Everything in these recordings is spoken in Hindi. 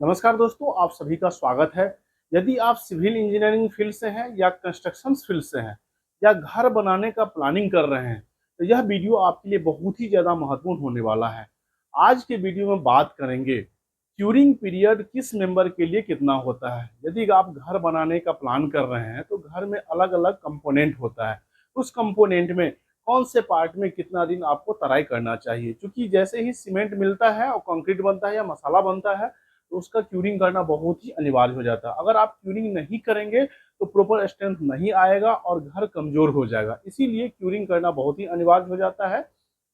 नमस्कार दोस्तों, आप सभी का स्वागत है। यदि आप सिविल इंजीनियरिंग फील्ड से हैं या कंस्ट्रक्शन फील्ड से हैं या घर बनाने का प्लानिंग कर रहे हैं, तो यह वीडियो आपके लिए बहुत ही ज़्यादा महत्वपूर्ण होने वाला है। आज के वीडियो में बात करेंगे क्यूरिंग पीरियड किस मेंबर के लिए कितना होता है। यदि आप घर बनाने का प्लान कर रहे हैं तो घर में अलग अलग कंपोनेंट होता है। उस कंपोनेंट में कौन से पार्ट में कितना दिन आपको तराई करना चाहिए, क्योंकि जैसे ही सीमेंट मिलता है और कंक्रीट बनता है या मसाला बनता है तो उसका क्यूरिंग करना बहुत ही अनिवार्य हो जाता है। अगर आप क्यूरिंग नहीं करेंगे तो प्रॉपर स्ट्रेंथ नहीं आएगा और घर कमजोर हो जाएगा। इसीलिए क्यूरिंग करना बहुत ही अनिवार्य हो जाता है।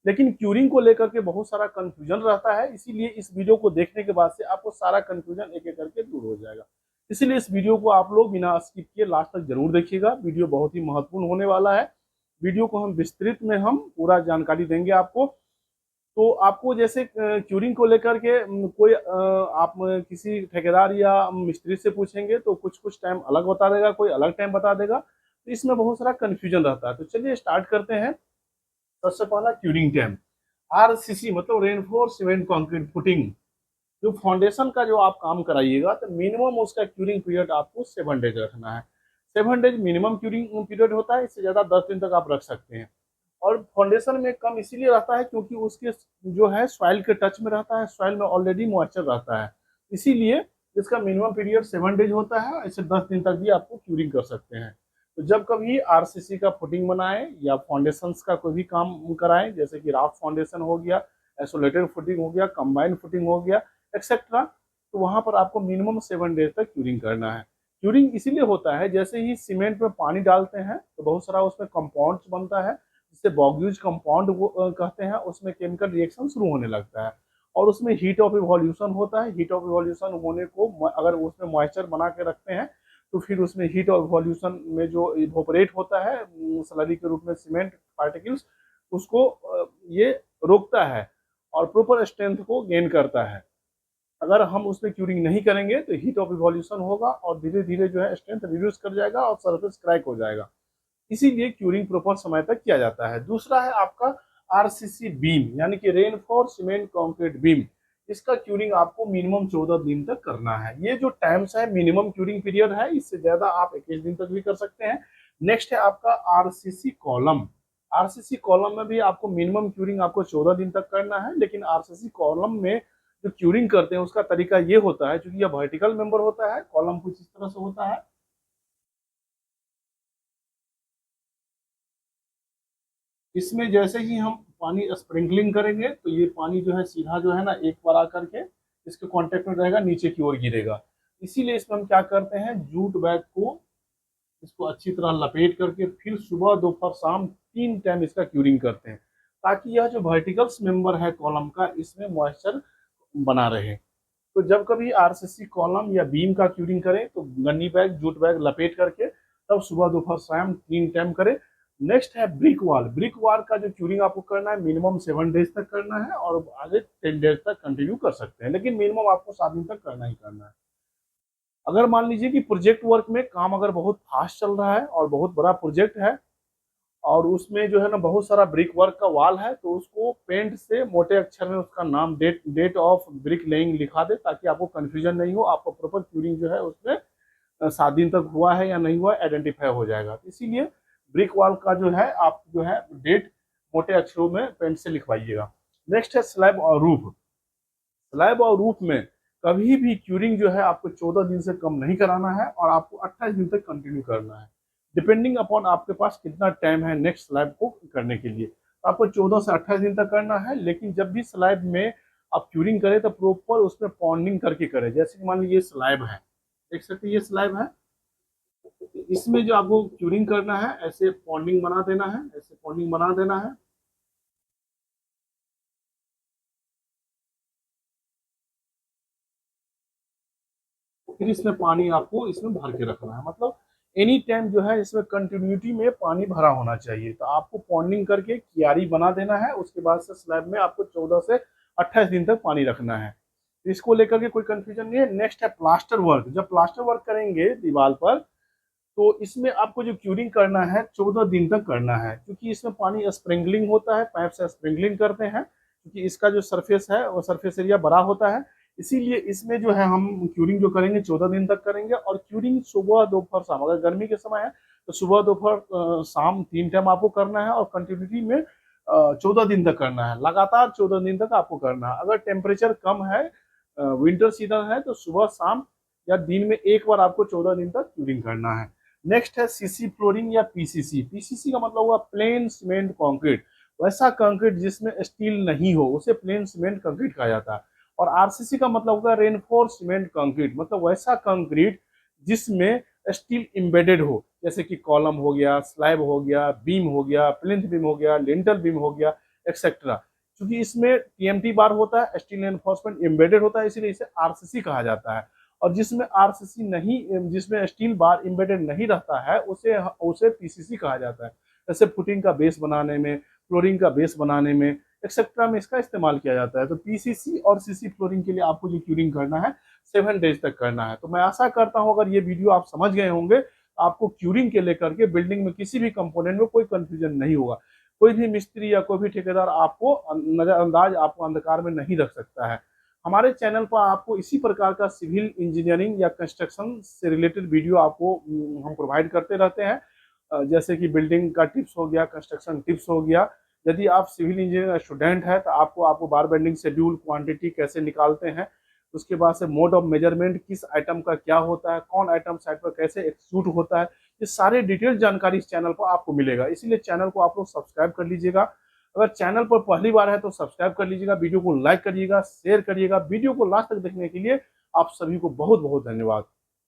लेकिन क्यूरिंग को लेकर के बहुत सारा कंफ्यूजन रहता है, इसीलिए इस वीडियो को देखने के बाद से आपको सारा कंफ्यूजन एक एक करके दूर हो जाएगा। इसीलिए इस वीडियो को आप लोग बिना स्किप किए लास्ट तक जरूर देखिएगा। वीडियो बहुत ही महत्वपूर्ण होने वाला है। वीडियो को हम विस्तृत में हम पूरा जानकारी देंगे आपको। तो आपको जैसे क्यूरिंग को लेकर के कोई आप किसी ठेकेदार या मिस्त्री से पूछेंगे तो कुछ कुछ टाइम अलग बता देगा, कोई अलग टाइम बता देगा। तो इसमें बहुत सारा कंफ्यूजन रहता है। तो चलिए स्टार्ट करते हैं। सबसे पहला क्यूरिंग टाइम, आरसीसी मतलब रेनफोर्स सीमेंट कंक्रीट फुटिंग। जो फाउंडेशन का जो आप काम कराइएगा तो मिनिमम उसका क्यूरिंग पीरियड आपको 7 डेज रखना है। 7 डेज मिनिमम क्यूरिंग पीरियड होता है। इससे ज़्यादा 10 दिन तक आप रख सकते हैं। और फाउंडेशन में कम इसीलिए रहता है क्योंकि उसके जो है सॉइल के टच में रहता है, सॉइल में ऑलरेडी मॉइस्चर रहता है। इसीलिए इसका मिनिमम पीरियड 7 डेज होता है। इसे 10 दिन तक भी आपको क्यूरिंग कर सकते हैं। तो जब कभी आरसीसी का फुटिंग बनाए या फाउंडेशंस का कोई भी काम कराएं, जैसे कि राफ्ट फाउंडेशन हो गया, आइसोलेटेड फुटिंग हो गया, कंबाइंड फुटिंग हो गया, एक्सेट्रा, तो वहां पर आपको मिनिमम 7 डेज तक क्यूरिंग करना है। क्यूरिंग इसीलिए होता है, जैसे ही सीमेंट में पानी डालते हैं तो बहुत सारा उसमें कंपाउंड्स बनता है जिसे बॉग्यूज कंपाउंड कहते हैं। उसमें केमिकल रिएक्शन शुरू होने लगता है और उसमें हीट ऑफ इवोल्यूशन होता है। हीट ऑफ इवोल्यूशन होने को अगर उसमें मॉइस्चर बना के रखते हैं तो फिर उसमें हीट ऑफ इवोल्यूशन में जो इवोपरेट होता है स्लरी के रूप में सीमेंट पार्टिकल्स, उसको ये रोकता है और प्रॉपर स्ट्रेंथ को गेन करता है। अगर हम उसमें क्यूरिंग नहीं करेंगे तो हीट ऑफ इवोल्यूशन होगा और धीरे धीरे जो है स्ट्रेंथ रिड्यूस कर जाएगा और सरफेस क्रैक हो जाएगा। इसीलिए क्यूरिंग प्रॉपर समय तक किया जाता है। दूसरा है आपका आरसीसी बीम, यानी कि रेनफोर्स सीमेंट कंक्रीट बीम। इसका क्यूरिंग आपको मिनिमम 14 दिन तक करना है। ये जो टाइम्स है मिनिमम क्यूरिंग पीरियड है, इससे ज्यादा आप 21 दिन तक भी कर सकते हैं। नेक्स्ट है आपका आरसीसी कॉलम। आरसीसी कॉलम में भी आपको मिनिमम क्यूरिंग आपको 14 दिन तक करना है। लेकिन आरसीसी कॉलम में जो क्यूरिंग करते हैं उसका तरीका ये होता है, क्योंकि यह वर्टिकल मेंबर होता है, कॉलम कुछ इस तरह से होता है। इसमें जैसे ही हम पानी स्प्रिंकलिंग करेंगे तो ये पानी जो है सीधा जो है ना एक बार आकर के इसके कांटेक्ट में रहेगा, नीचे की ओर गिरेगा। इसीलिए इसमें हम क्या करते हैं, जूट बैग को इसको अच्छी तरह लपेट करके फिर सुबह दोपहर शाम 3 टाइम इसका क्यूरिंग करते हैं, ताकि यह जो वर्टिकल्स मेंबर है कॉलम का इसमें मॉइस्चर बना रहे। तो जब कभी आरसीसी कॉलम या बीम का क्यूरिंग करें तो गन्नी बैग जूट बैग लपेट करके तब सुबह दोपहर शाम 3 टाइम करें। नेक्स्ट है ब्रिक वॉल। ब्रिक वॉल का जो क्यूरिंग आपको करना है मिनिमम 7 डेज तक करना है और आगे 10 डेज तक कंटिन्यू कर सकते हैं, लेकिन मिनिमम आपको 7 दिन तक करना ही करना है। अगर मान लीजिए कि प्रोजेक्ट वर्क में काम अगर बहुत फास्ट चल रहा है और बहुत बड़ा प्रोजेक्ट है और उसमें जो है ना बहुत सारा ब्रिक वर्क का वाल है, तो उसको पेंट से मोटे अक्षर में उसका नाम, डेट ऑफ ब्रिक लेइंग लिखा दे, ताकि आपको कंफ्यूजन नहीं हो। आपको प्रॉपर क्यूरिंग जो है उसमें 7 दिन तक हुआ है या नहीं हुआ आइडेंटिफाई हो जाएगा। तो इसीलिए ब्रिक वॉल का जो है आप जो है डेट मोटे अक्षरों में पेंट से लिखवाइएगा। नेक्स्ट है स्लैब और रूफ। स्लैब और रूफ में कभी भी क्यूरिंग जो है आपको 14 दिन से कम नहीं कराना है और आपको 28 दिन तक कंटिन्यू करना है, डिपेंडिंग अपॉन आपके पास कितना टाइम है नेक्स्ट स्लैब को करने के लिए। तो आपको 14 से 28 दिन तक करना है। लेकिन जब भी स्लैब में आप क्यूरिंग करें तो प्रॉपर उसमें पॉन्डिंग करके करें। जैसे कि मान लीजिए स्लैब है, देख सकते हैं ये स्लैब है, इसमें जो आपको क्यूरिंग करना है ऐसे पॉन्डिंग बना देना है, ऐसे पॉन्डिंग बना देना है। फिर इसमें पानी आपको इसमें भर के रखना है, मतलब एनी टाइम जो है इसमें कंटिन्यूटी में पानी भरा होना चाहिए। तो आपको पॉन्डिंग करके कियारी बना देना है। उसके बाद से स्लैब में आपको 14 से 28 दिन तक पानी रखना है। तो इसको लेकर के कोई कंफ्यूजन नहीं है। नेक्स्ट है प्लास्टर वर्क। जब प्लास्टर वर्क करेंगे दीवार पर तो इसमें आपको जो क्यूरिंग करना है 14 दिन तक करना है, क्योंकि इसमें पानी स्प्रिंकलिंग होता है, पाइप से स्प्रिंकलिंग करते हैं, क्योंकि इसका जो सरफेस है वो सरफेस एरिया बड़ा होता है। इसीलिए इसमें जो है हम क्यूरिंग जो करेंगे 14 दिन तक करेंगे, और क्यूरिंग सुबह दोपहर शाम, अगर गर्मी के समय है तो सुबह दोपहर शाम 3 टाइम आपको करना है, और कंटिन्यूटी में 14 दिन तक करना है, लगातार 14 दिन तक आपको करना है। अगर टेम्परेचर कम है, विंटर सीजन है, तो सुबह शाम या दिन में एक बार आपको 14 दिन तक क्यूरिंग करना है। नेक्स्ट है सीसी फ्लोरिंग या पीसीसी। पीसीसी का मतलब हुआ प्लेन सीमेंट कंक्रीट, वैसा कंक्रीट जिसमें स्टील नहीं हो उसे प्लेन सीमेंट कंक्रीट कहा जाता है। और आरसीसी का मतलब होगा रेनफोर्स सीमेंट कंक्रीट, मतलब वैसा कंक्रीट जिसमें स्टील एम्बेडेड हो, जैसे कि कॉलम हो गया, स्लैब हो गया, बीम हो गया, प्लिंथ बीम हो गया, लिंटल बीम हो गया, एक्सेट्रा। क्योंकि इसमें टीएमटी बार होता है, स्टील एनफोर्समेंट एम्बेडेड होता है, इसीलिए इसे आरसीसी कहा जाता है। और जिसमें आरसीसी नहीं, जिसमें स्टील बार एम्बेडेड नहीं रहता है, उसे उसे पीसीसी कहा जाता है। जैसे फुटिंग का बेस बनाने में, फ्लोरिंग का बेस बनाने में, एक्सेट्रा में इसका इस्तेमाल किया जाता है। तो पीसीसी और सीसी फ्लोरिंग के लिए आपको जो क्यूरिंग करना है 7 डेज तक करना है। तो मैं आशा करता हूं अगर ये वीडियो आप समझ गए होंगे, आपको क्यूरिंग के लेकर के बिल्डिंग में किसी भी कंपोनेंट में कोई कंफ्यूजन नहीं होगा। कोई भी मिस्त्री या कोई भी ठेकेदार आपको नजरअंदाज, आपको अंधकार में नहीं रख सकता है। हमारे चैनल पर आपको इसी प्रकार का सिविल इंजीनियरिंग या कंस्ट्रक्शन से रिलेटेड वीडियो आपको हम प्रोवाइड करते रहते हैं। जैसे कि बिल्डिंग का टिप्स हो गया, कंस्ट्रक्शन टिप्स हो गया। यदि आप सिविल इंजीनियरिंग स्टूडेंट है तो आपको बार बेंडिंग शेड्यूल, क्वांटिटी कैसे निकालते हैं, उसके बाद से मोड ऑफ मेजरमेंट किस आइटम का क्या होता है, कौन आइटम साइट पर कैसे एक्सिक्यूट होता है, ये सारे डिटेल जानकारी इस चैनल पर आपको मिलेगा। इसीलिए चैनल को आप लोग सब्सक्राइब कर लीजिएगा। अगर चैनल पर पहली बार है तो सब्सक्राइब कर लीजिएगा, वीडियो को लाइक करिएगा, शेयर करिएगा। वीडियो को लास्ट तक देखने के लिए आप सभी को बहुत बहुत धन्यवाद।